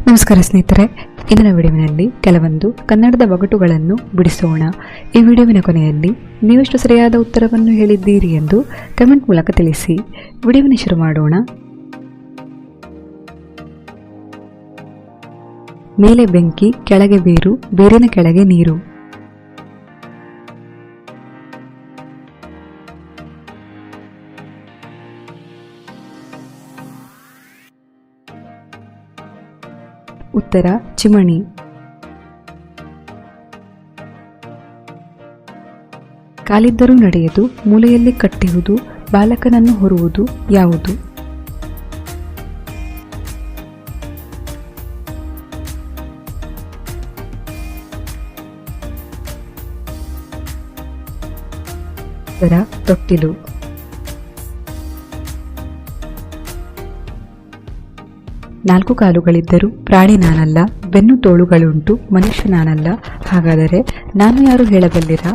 ನಮಸ್ಕಾರ ಸ್ನೇಹಿತರೆ, ಇಂದಿನ ವಿಡಿಯೋವಿನಲ್ಲಿ ಕೆಲವೊಂದು ಕನ್ನಡದ ಒಗಟುಗಳನ್ನು ಬಿಡಿಸೋಣ. ಈ ವಿಡಿಯೋವಿನ ಕೊನೆಯಲ್ಲಿ ನೀವೆಷ್ಟು ಸರಿಯಾದ ಉತ್ತರವನ್ನು ಹೇಳಿದ್ದೀರಿ ಎಂದು ಕಮೆಂಟ್ ಮೂಲಕ ತಿಳಿಸಿ. ವಿಡಿಯೋವಿನ ಶುರು ಮಾಡೋಣ. ಮೇಲೆ ಬೆಂಕಿ, ಕೆಳಗೆ ಬೇರು, ಬೇರಿನ ಕೆಳಗೆ ನೀರು. ಉತ್ತರ ಚಿಮಣಿ. ಕಾಲಿದ್ದರೂ ನಡೆಯದು, ಮೂಲೆಯಲ್ಲಿ ಕಟ್ಟಿಹುದು, ಬಾಲಕನನ್ನು ಹೊರುವುದು ಯಾವುದು? ಉತ್ತರ ತೊಟ್ಟಿಲು. ನಾಲ್ಕು ಕಾಲುಗಳಿದ್ದರೂ ಪ್ರಾಣಿ ನಾನಲ್ಲ, ಬೆನ್ನು ತೋಳುಗಳುಂಟು ಮನುಷ್ಯ ನಾನಲ್ಲ. ಹಾಗಾದರೆ ನಾನು ಯಾರು ಹೇಳಬಲ್ಲಿರಾ?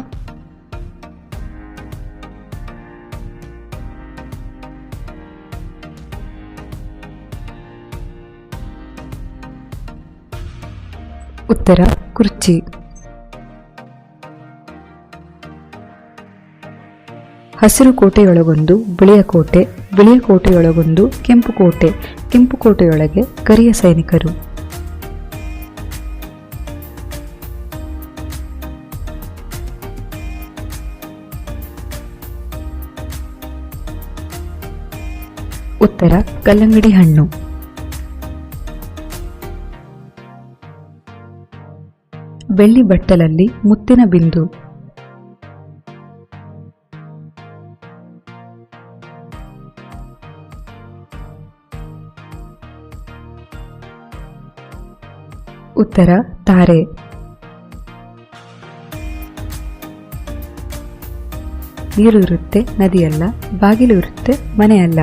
ಉತ್ತರ ಕುರ್ಚಿ. ಹಸಿರು ಕೋಟೆಯೊಳಗೊಂದು ಬಿಳಿಯ ಕೋಟೆ, ಬಿಳಿಯ ಕೋಟೆಯೊಳಗೊಂದು ಕೆಂಪು ಕೋಟೆ, ಕೆಂಪು ಕೋಟೆಯೊಳಗೆ ಕರಿಯ ಸೈನಿಕರು. ಉತ್ತರ ಕಲ್ಲಂಗಡಿ ಹಣ್ಣು. ಬೆಳ್ಳಿ ಬಟ್ಟಲಲ್ಲಿ ಮುತ್ತಿನ ಬಿಂದು. ಉತ್ತರ ತಾರೆ. ನೀರು ಇರುತ್ತೆ ನದಿಯಲ್ಲ, ಬಾಗಿಲು ಇರುತ್ತೆ ಮನೆಯಲ್ಲ.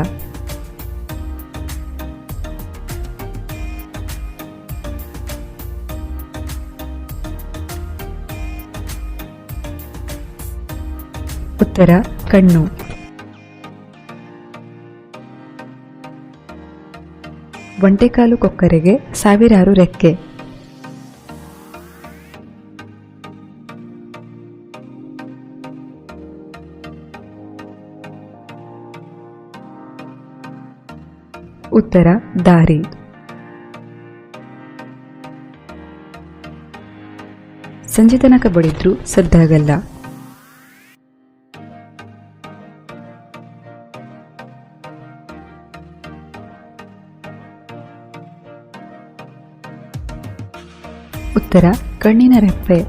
ಉತ್ತರ ಕಣ್ಣು. ಒಂಟೆಕಾಲು ಕೊಕ್ಕರೆಗೆ ಸಾವಿರಾರು ರೆಕ್ಕೆ. ಉತ್ತರ ದಾರಿ. ಸಂಜೆ ತನಕ ಬಡಿದ್ರೂ ಸದ್ದಾಗಲ್ಲ. ಉತ್ತರ ಕಣ್ಣಿನ ರೆಪ್ಪೆ.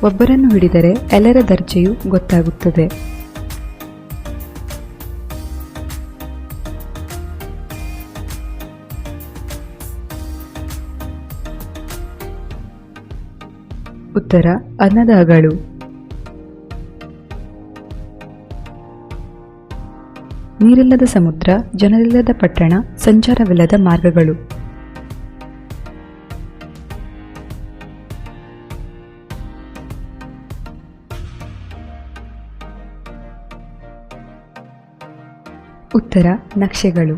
ಒಬ್ಬರನ್ನು ಹಿಡಿದರೆ ಎಲ್ಲರ ದರ್ಜೆಯೂ ಗೊತ್ತಾಗುತ್ತದೆ. ಉತ್ತರ ಅನ್ನದ ಅಗಳು. ನೀರಿಲ್ಲದ ಸಮುದ್ರ, ಜನರಿಲ್ಲದ ಪಟ್ಟಣ, ಸಂಚಾರವಿಲ್ಲದ ಮಾರ್ಗಗಳು. ಉತ್ತರ ನಕ್ಷೆಗಳು.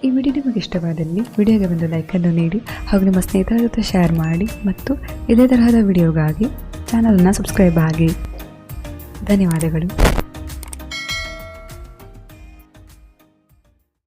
ಈ ವಿಡಿಯೋ ನಿಮಗೆ ಇಷ್ಟವಾದಲ್ಲಿ ವಿಡಿಯೋಗೆ ಒಂದು ಲೈಕನ್ನು ನೀಡಿ ಹಾಗೂ ನಿಮ್ಮ ಸ್ನೇಹಿತರ ಜೊತೆ ಶೇರ್ ಮಾಡಿ ಮತ್ತು ಇದೇ ತರಹದ ವಿಡಿಯೋಗಾಗಿ ಚಾನಲನ್ನು ಸಬ್ಸ್ಕ್ರೈಬ್ ಆಗಿ. ಧನ್ಯವಾದಗಳು.